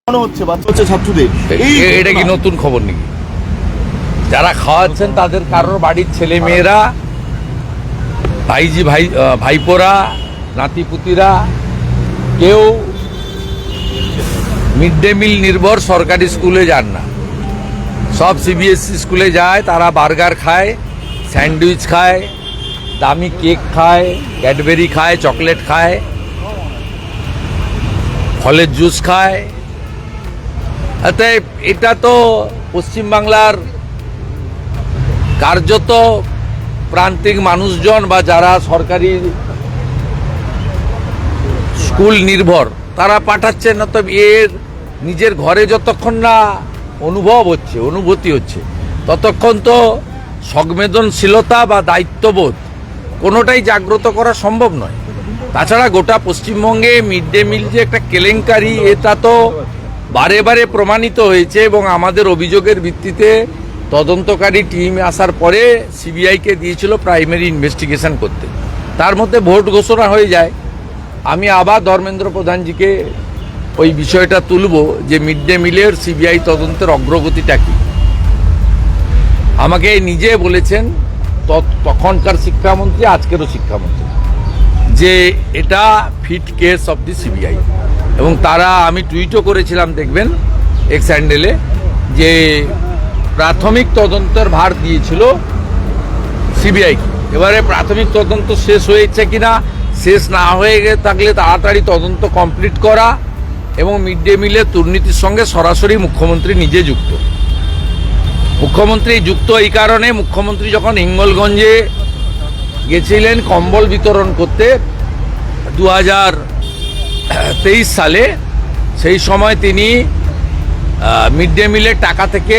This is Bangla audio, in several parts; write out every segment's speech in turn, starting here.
হচ্ছে বাচ্চা হচ্ছে ছাত্রদের। এটা কি নতুন খবর নাকি? যারা খাওয়াচ্ছেন তাদের কারোর বাড়ির ছেলে মেয়েরা, ভাইপোরা, নাতিপুতিরা কেউ মিড ডে মিল নির্ভর সরকারি স্কুলে যান না, সব সিবিএসসি স্কুলে যায়। তারা বার্গার খায়, স্যান্ডউইচ খায়, দামি কেক খায়, ক্যাডবেরি খায়, চকলেট খায়, ফলের জুস খায়। অতএব এটা তো পশ্চিমবাংলার কার্যত প্রান্তিক মানুষজন বা যারা সরকারি স্কুল নির্ভর তারা পাঠাচ্ছেন। না তো এর নিজের ঘরে যতক্ষণ না অনুভূতি হচ্ছে ততক্ষণ তো সংবেদনশীলতা বা দায়িত্ববোধ কোনোটাই জাগ্রত করা সম্ভব নয়। তাছাড়া গোটা পশ্চিমবঙ্গে মিড ডে মিল যে একটা কেলেঙ্কারি, এটা তো বারে বারে প্রমাণিত হয়েছে এবং আমাদের অভিযোগের ভিত্তিতে তদন্তকারী টিম আসার পরে সিবিআইকে দিয়েছিল প্রাইমারি ইনভেস্টিগেশন করতে। তার মধ্যে ভোট ঘোষণা হয়ে যায়। আমি আবার ধর্মেন্দ্র প্রধানজিকে ওই বিষয়টা তুলব যে মিড ডে মিলের সিবিআই তদন্তের অগ্রগতিটা কি। আমাকে নিজে বলেছেন তখনকার শিক্ষামন্ত্রী, আজকেরও শিক্ষামন্ত্রী, যে এটা fit case of the CBI. এবং তারা, আমি টুইটও করেছিলাম দেখবেন এক্স হ্যান্ডেলে, যে প্রাথমিক তদন্তের ভার দিয়েছিল সিবিআইকে। এবারে প্রাথমিক তদন্ত শেষ হয়েছে কিনা, শেষ না হয়ে থাকলে তাড়াতাড়ি তদন্ত কমপ্লিট করা এবং মিড ডে মিলের দুর্নীতির সঙ্গে সরাসরি মুখ্যমন্ত্রী নিজে যুক্ত। মুখ্যমন্ত্রী যুক্ত এই কারণে, মুখ্যমন্ত্রী যখন হিঙ্গলগঞ্জে গেছিলেন কম্বল বিতরণ করতে 2023 সালে, সেই সময় তিনি মিড ডে মিলের টাকা থেকে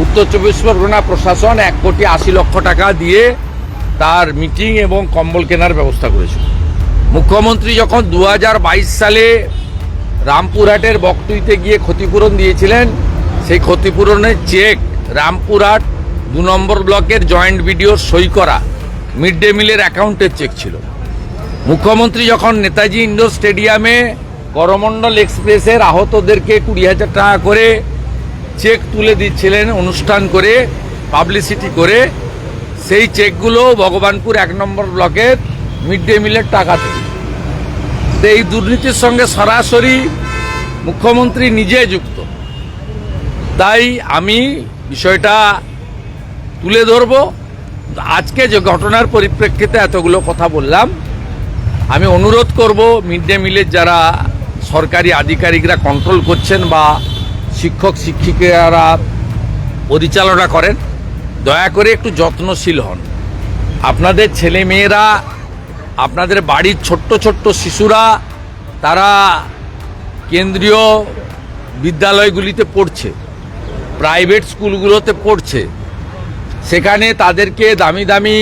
উত্তর চব্বিশ পরগনা প্রশাসন 1,80,00,000 টাকা দিয়ে তার মিটিং এবং কম্বল কেনার ব্যবস্থা করেছিল। মুখ্যমন্ত্রী যখন 2022 সালে রামপুরহাটের বকটুইতে গিয়ে ক্ষতিপূরণ দিয়েছিলেন, সেই ক্ষতিপূরণের চেক রামপুরহাট 2 নম্বর ব্লকের জয়েন্ট বিডিওর সই করা মিড ডে মিলের অ্যাকাউন্টের চেক ছিল। মুখ্যমন্ত্রী যখন নেতাজি ইন্ডোর স্টেডিয়ামে করমণ্ডল এক্সপ্রেসের আহতদেরকে 20,000 টাকা করে চেক তুলে দিচ্ছিলেন অনুষ্ঠান করে, পাবলিসিটি করে, সেই চেকগুলো ভগবানপুর 1 নম্বর ব্লকের মিড ডে মিলের টাকা থেকে। এই দুর্নীতির সঙ্গে সরাসরি মুখ্যমন্ত্রী নিজে যুক্ত। তাই আমি বিষয়টা তুলে ধরব। আজকে যে ঘটনার পরিপ্রেক্ষিতে এতগুলো কথা বললাম, আমি অনুরোধ করব মিড ডে মিলের যারা সরকারি আধিকারিকরা কন্ট্রোল করছেন বা শিক্ষক শিক্ষিকারা পরিচালনা করেন, দয়া করে একটু যত্নশীল হন। আপনাদের ছেলে মেয়েরা, আপনাদের বাড়ির ছোট্ট ছোট্ট শিশুরা, তারা কেন্দ্রীয় বিদ্যালয়গুলিতে পড়ছে, প্রাইভেট স্কুলগুলোতে পড়ছে, সেখানে তাদেরকে দামি দামি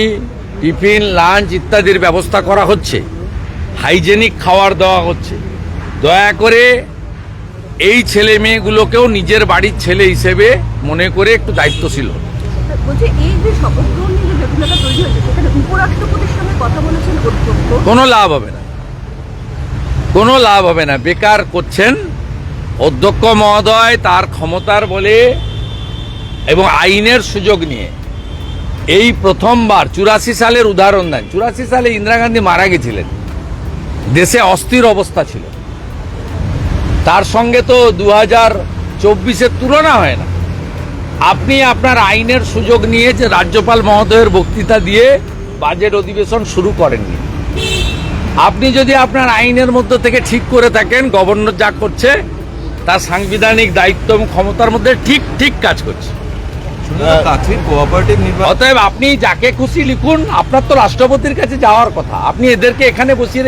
টিফিন, লাঞ্চ ইত্যাদির ব্যবস্থা করা হচ্ছে, হাইজেনিক খাবার দেওয়া হচ্ছে। দয়া করে এই ছেলে মেয়েগুলোকেও নিজের বাড়ির ছেলে হিসেবে মনে করে একটু দায়িত্বশীল হন। কোনো লাভ হবে না, কোনো লাভ হবে না, বেকার করছেন। অধ্যক্ষ মহোদয় তার ক্ষমতার বলে এবং আইনের সুযোগ নিয়ে এই প্রথমবার 84 সালের উদাহরণ দেন। 84 সালে ইন্দিরা গান্ধী মারা গেছিলেন, দেশে অস্থির অবস্থা ছিল, তার সঙ্গে তো 2024-এর তুলনা হয় না। আপনি আপনার আইনের সুযোগ নিয়ে যে রাজ্যপাল মহোদয়ের বক্তৃতা দিয়ে বাজেট অধিবেশন শুরু করেননি। আপনি যদি আপনার আইনের মধ্যে থেকে ঠিক করে থাকেন গভর্নর যা করছে তার সাংবিধানিক দায়িত্ব এবং ক্ষমতার মধ্যে ঠিক ঠিক কাজ করছে। অতএব আপনি যাকে খুশি লিখুন, আপনার তো রাষ্ট্রপতির কাছে যাওয়ার কথা। আপনি এদেরকে এখানে বসিয়ে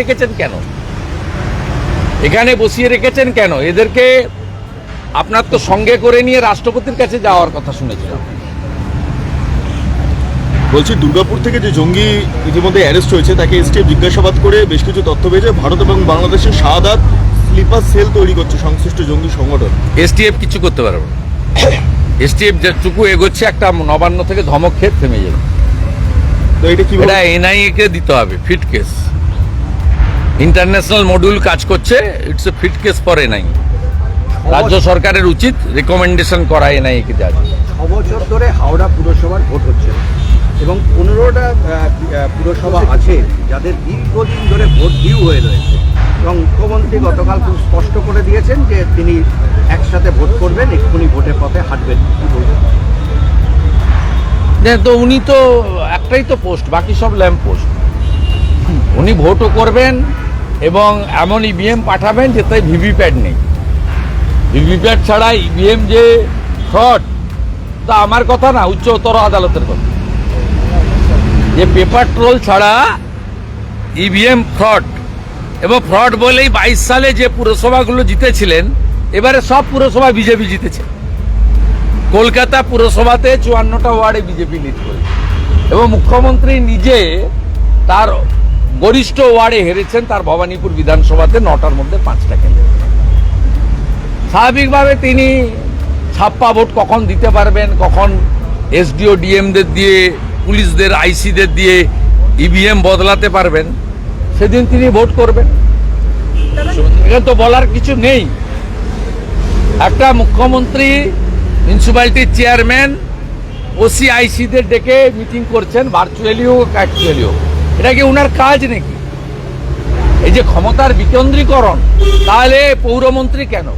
রেখেছেন কেন? এদেরকে আপনার তো সঙ্গে করে নিয়ে রাষ্ট্রপতির কাছে যাওয়ার কথা শুনেছিলাম। বলছি, দুর্গাপুর থেকে যে জঙ্গি ইতিমধ্যে অ্যারেস্ট হয়েছে, তাকে এসটিএফ জিজ্ঞাসাবাদ করে বেশ কিছু তথ্য পেয়েছে ভারত এবং বাংলাদেশের শাহাদাত স্লিপার সেল তৈরি করছে সংশ্লিষ্ট জঙ্গি সংগঠন। এসটিএফ কিছু করতে পারবে না। এসটিএফ যেটুকু এগোচ্ছে, একটা নবান্ন থেকে ধমক খেয়ে থেমে যাবে। তো এটা কি, এটা এনআইএ কে দিতে হবে ফিট কেস। ইন্টারন্যাশনাল মডিউল কাজ করছে, it's a fit case for NIA. রাজ্য সরকারের উচিত রেকমেন্ডেশন করা এনআইএকে যা 6 বছর ধরে হাওড়া পুরসভার ভোট হচ্ছে না এবং 15টা পুরসভা আছে যাদের দীর্ঘদিন ধরে ভোট ডিউ হয়ে রয়েছে এবং মুখ্যমন্ত্রী গতকাল খুব স্পষ্ট করে দিয়েছেন যে তিনি একসাথে ভোট করবেন, এক্ষুনি ভোটের পথে হাঁটবেন। কি বলবেন? তো উনি তো একটাই তো পোস্ট, বাকি সব ল্যাম্প পোস্ট। উনি ভোটও করবেন এবং এমন ইভিএম পাঠাবেন যেতে ভিভিপ্যাট নেই। ভিভিপ্যাট ছাড়া ইভিএম যে ফ্রড, তা আমার কথা না, উচ্চতর আদালতের কথা, যে পেপার ট্রোল ছাড়া ইভিএম ফ্রড। এবং ফ্রড বলেই 22 সালে যে পুরসভাগুলো জিতেছিলেন, এবারে সব পুরসভা বিজেপি জিতেছে। কলকাতা পুরসভাতে 54টা ওয়ার্ডে বিজেপি লিড করেছে এবং মুখ্যমন্ত্রী নিজে তার গরিষ্ঠ ওয়ার্ডে হেরেছেন, তার ভবানীপুর বিধানসভাতে 9টার মধ্যে 5টা কেন্দ্রে। স্বাভাবিকভাবে তিনি ছাপ্পা ভোট কখন দিতে পারবেন, কখন এসডিও ডিএমদের দিয়ে, পুলিশদের, আইসিদের দিয়ে ইভিএম বদলাতে পারবেন, সেদিন তিনি ভোট করবেন। এখানে তো বলার কিছু নেই। একটা মুখ্যমন্ত্রী মিউনিসিপ্যালিটির চেয়ারম্যান ওসিআইসিদের ডেকে মিটিং করছেন, ভার্চুয়ালি হোক অ্যাকচুয়ালি হোক, এটা কি ওনার কাজ নাকি? এই যে ক্ষমতার বিকেন্দ্রীকরণ, তাহলে পৌরমন্ত্রী কেন,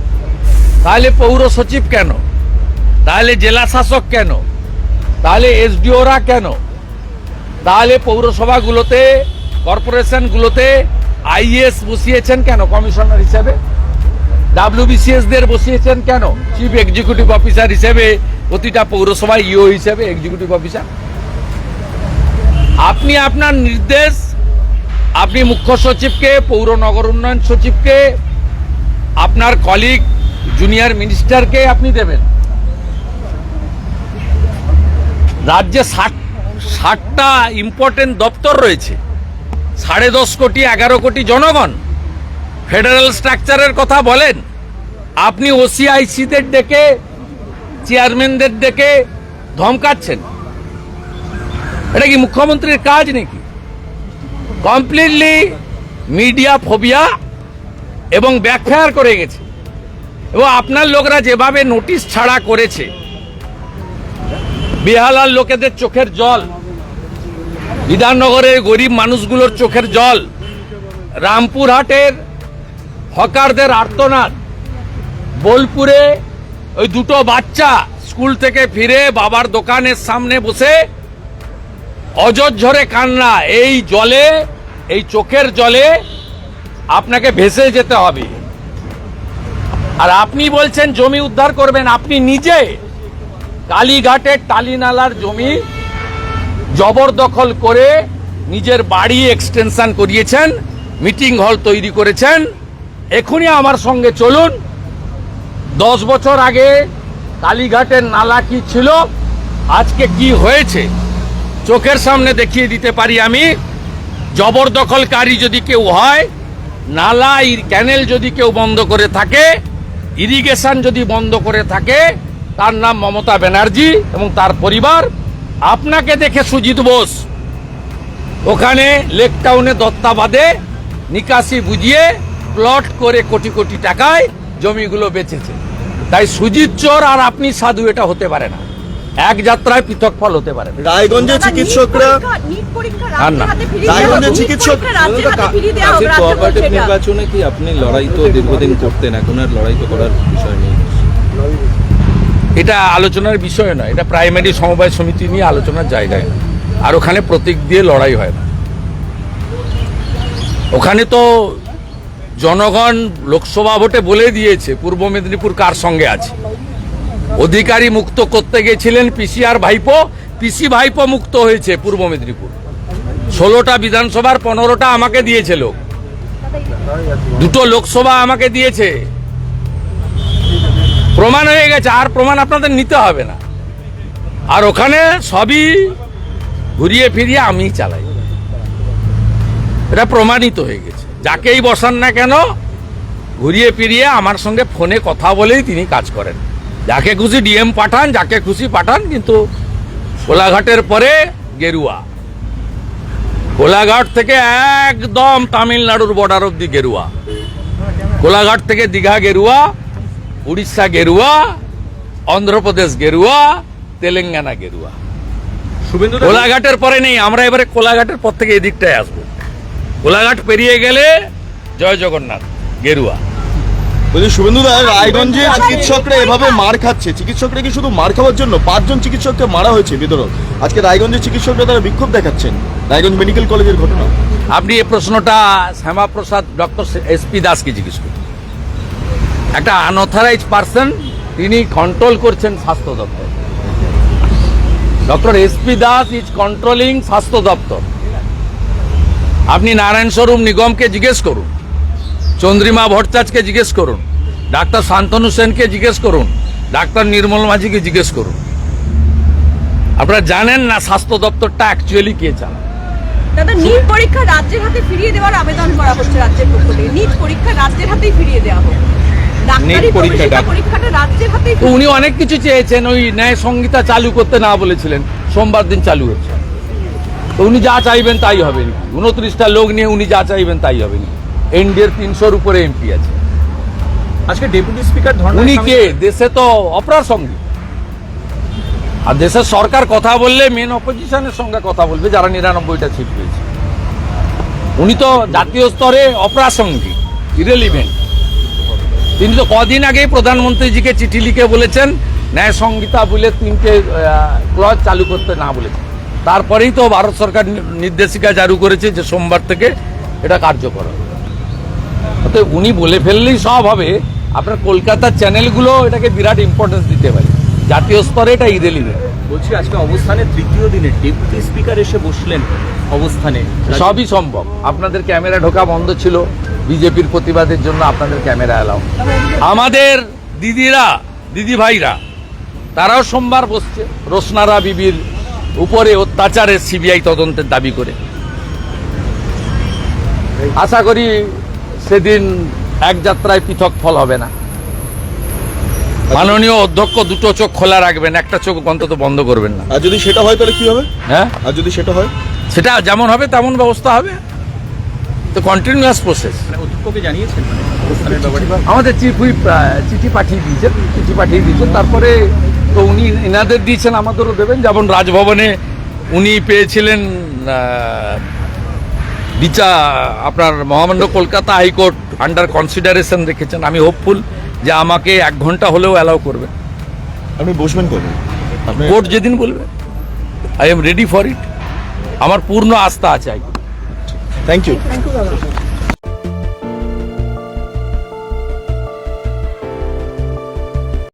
তাহলে পৌর সচিব কেন, তাহলে জেলা শাসক কেন, তাহলে এসডিওরা কেন, তাহলে পৌরসভাগুলোতে, কর্পোরেশনগুলোতে আইএস বসিয়েছেন কেন কমিশনার হিসেবে, ডাব্লিউবিসিএস দের বসিয়েছেন কেন চিফ এক্সিকিউটিভ অফিসার হিসেবে, প্রতিটা পৌরসভা ইও হিসেবে এক্সিকিউটিভ অফিসার? আপনি আপনার নির্দেশ আপনি মুখ্য সচিবকে, পৌর নগর উন্নয়ন সচিবকে, আপনার কলিগ জুনিয়র মিনিস্টারকে আপনি দেবেন। রাজ্যে 60টা ইম্পর্টেন্ট দপ্তর রয়েছে, 10.5 কোটি 11 কোটি জনগণ, ফেডারেল স্ট্রাকচারের কথা বলেন। আপনি ওসিআইসিদের ডেকে, চেয়ারম্যানদের ডেকে ধমকাচ্ছেন, এটা কি মুখ্যমন্ত্রীর কাজ নাকি? কমপ্লিটলি মিডিয়া ফোবিয়া এবং ব্যাকফায়ার করে গেছে। এবং আপনার লোকরা যেভাবে নোটিশ ছাড়া করেছে, বেহালার লোকেদের চোখের জল, বিধাননগরের গরিব মানুষগুলোর চোখের জল, রামপুরহাটের হকারদের আর্তনাদ, বোলপুরে ওই 2টো বাচ্চা স্কুল থেকে ফিরে বাবার দোকানের সামনে বসে অজস্র কান্না, এই জলে, এই চোখের জলে আপনাকে ভেসে যেতে হবে। আর আপনি বলছেন জমি উদ্ধার করবেন। আপনি নিজে কালীঘাটের টালিনালার জমি জবরদখল করে নিজের বাড়ি এক্সটেনশন করিয়েছেন, মিটিং হল তৈরি করেছেন। এখনই আমার সঙ্গে চলুন, 10 বছর আগে কালীঘাটের নালা কি ছিল, আজকে কি হয়েছে চোখের সামনে দেখিয়ে দিতে পারি আমি। জবরদখলকারী যদি কেউ হয়, নালা ক্যানেল যদি কেউ বন্ধ করে থাকে, ইরিগেশন যদি বন্ধ করে থাকে, তার নাম মমতা ব্যানার্জি এবং তার পরিবার। আপনাকে দেখে সুজিত বোস ওখানে লেক টাউনে দত্তাবাদে নিকাশি বুঝিয়ে প্লট করে কোটি কোটি টাকায় জমিগুলো বেচেছে। তাই সুজিত চোর আর আপনি সাধু, এটা হতে পারে না, এক যাত্রায় পৃথক ফল হতে পারে না। রায়গঞ্জের চিকিৎসকরা, রায়গঞ্জের চিকিৎসকরা কোঅপারেটিভ নির্বাচনে কি আপনি লড়াই তো দীর্ঘদিন করতেন, এখন আর লড়াই তো করার বিষয় নেই? এটা আলোচনার বিষয় নয়, এটা প্রাইমারি সমবায় সমিতি নিয়ে আলোচনার জায়গায়। আর ওখানে প্রতীক দিয়ে লড়াই হয় না। ওখানে তো জনগণ লোকসভা ভোটে বলে দিয়েছে পূর্ব মেদিনীপুর কার সঙ্গে আছে। অধিকারী মুক্ত করতে গেছিলেন পিসি আর ভাইপো, পিসি ভাইপো মুক্ত হয়েছে পূর্ব মেদিনীপুর। 16টা বিধানসভার 15টা আমাকে দিয়েছে লোক, 2টো লোকসভা আমাকে দিয়েছে। প্রমাণ হয়ে গেছে, আর প্রমাণ আপনাদের নিতে হবে না। আর ওখানে সবই ঘুরিয়ে ফিরিয়ে আমি চালাই, এটা প্রমাণিত হয়ে গেছে। যাকেই বসান না কেন, ঘুরিয়ে ফিরিয়ে আমার সঙ্গে ফোনে কথা বলেই তিনি কাজ করেন। যাকে খুশি ডিএম পাঠান, যাকে খুশি পাঠান, কিন্তু কোলাঘাটের পরে গেরুয়া, কোলাঘাট থেকে একদম তামিলনাড়ুর বর্ডার অব্দি গেরুয়া, কোলাঘাট থেকে দীঘা গেরুয়া, উড়িষ্যা গেরুয়া, অন্ধ্রপ্রদেশ গেরুয়া, তেলেঙ্গানা গেরুয়া। শুভেন্দু কোলাঘাটের পরে নেই, আমরা এবারে কোলাঘাটের পর থেকে এদিকটায় আসবো। কোলাঘাট পেরিয়ে গেলে জয় জগন্নাথ গেরুয়া। বলছি শুভেন্দুদা, রায়গঞ্জে চিকিৎসকরা এভাবে মার খাচ্ছে, চিকিৎসকরা কি শুধু মার খাওয়ার জন্য? 5 জন চিকিৎসককে মারা হয়েছে বিতরক। আজকে রায়গঞ্জের চিকিৎসকরা তারা বিক্ষোভ দেখাচ্ছেন, রায়গঞ্জ মেডিকেল কলেজের ঘটনা। আপনি এই প্রশ্নটা শ্যামাপ্রসাদ ডক্টর এসপি দাসকে জিজ্ঞেস করুন। একটা আনঅথরাইজ পার্সন, তিনি কন্ট্রোল করছেন স্বাস্থ্য দপ্তর। Doctor SP Das is controlling স্বাস্থ্য দপ্তর। আপনি নারায়ণ স্বরূপ নিগমকে জিজ্ঞেস করুন, চন্দ্রিমা ভট্টাচার্যকে জিজ্ঞেস করুন, ডাক্তার শান্তনু সেনকে জিজ্ঞেস করুন, ডাক্তার নির্মল মাঝিকে জিজ্ঞেস করুন। আপনারা জানেন না স্বাস্থ্য দপ্তরটা অ্যাকচুয়ালি কে চালায়। দাদা, নিট পরীক্ষা রাজ্যের হাতে ফিরিয়ে দেওয়ার আবেদন করা হচ্ছে রাজ্যের পক্ষ থেকে। নিট পরীক্ষা রাজ্যের হাতেই ফিরিয়ে দেওয়া হোক। ডাক্তারি পরীক্ষাটা রাজ্যের হাতেই। তো উনি অনেক কিছু চেয়েছেন, ওই ন্যায় সংহিতা চালু করতে না বলেছিলেন, সোমবার দিন চালু হচ্ছে। তো উনি যা চাইবেন তাই হবে। 29টা লোক নিয়ে উনি যা চাইবেন তাই হবে। এনডিএর 300-র উপরে এমপি আছে। আজকে ডেপুটি স্পিকার উনি কে? দেশে তো অপ্রাসঙ্গিক। আর দেশের সরকার কথা বললে মেন অপোজিশনের সঙ্গে কথা বলবে, যারা 99টা সিট পেয়েছে। উনি তো জাতীয় স্তরে অপ্রাসঙ্গিক, ইরেলিভেন্ট। তিনি তো কদিন আগেই প্রধানমন্ত্রীজিকে চিঠি লিখে বলেছেন ন্যায় সংহিতা বলে 3টে ক্লজ চালু করতে না বলেছেন। তারপরেই তো ভারত সরকার নির্দেশিকা জারি করেছে যে সোমবার থেকে এটা কার্যকর হবে। অতএব উনি বলে ফেললেই সব হবে। আপনার কলকাতার চ্যানেলগুলো এটাকে বিরাট ইম্পর্টেন্স দিতে পারে, জাতীয় স্তরে এটা ইরেলিভেন্ট। বলছি আজকে অবস্থানের 3য় দিনে ডেপুটি স্পিকার এসে বসলেন অবস্থানে। সবই সম্ভব। আপনাদের ক্যামেরা ঢোকা বন্ধ ছিল বিজেপির প্রতিবাদের জন্য, আপনাদের ক্যামেরা এলাও। আমাদের দিদিরা, দিদি ভাইরা, তারাও সোমবার বসছে রোশনারা বিবির উপরে অত্যাচারের সিবিআই তদন্তের দাবি করে। আশা করি সেদিন এক যাত্রায় পৃথক ফল হবে না। মাননীয় অধ্যক্ষ দুটো চোখ খোলা রাখবেন, একটা চোখ অন্তত বন্ধ করবেন না। আর যদি সেটা হয় তাহলে কি হবে? হ্যাঁ, আর যদি সেটা হয়, সেটা যেমন হবে তেমন ব্যবস্থা হবে। তো কন্টিনিউয়াস প্রসেস। অধ্যক্ষকে জানিয়েছেন অবস্থানের ব্যাপারে? আমাদের চিফ হুইপ চিঠি পাঠিয়ে দিয়েছেন। তারপরে তো উনি এনাদের দিয়েছেন, আমাদেরও দেবেন। যেমন রাজভবনে উনি পেয়েছিলেন আপনার মহামান্য কলকাতা হাইকোর্ট আন্ডার কনসিডারেশন রেখেছেন। আমি হোপফুল যে আমাকে 1 ঘন্টা হলেও অ্যালাউ করবেন। আপনি বসবেন কবে? কোর্ট যেদিন বলবে, I am ready for it. আমার পূর্ণ আস্থা আছে। Thank you.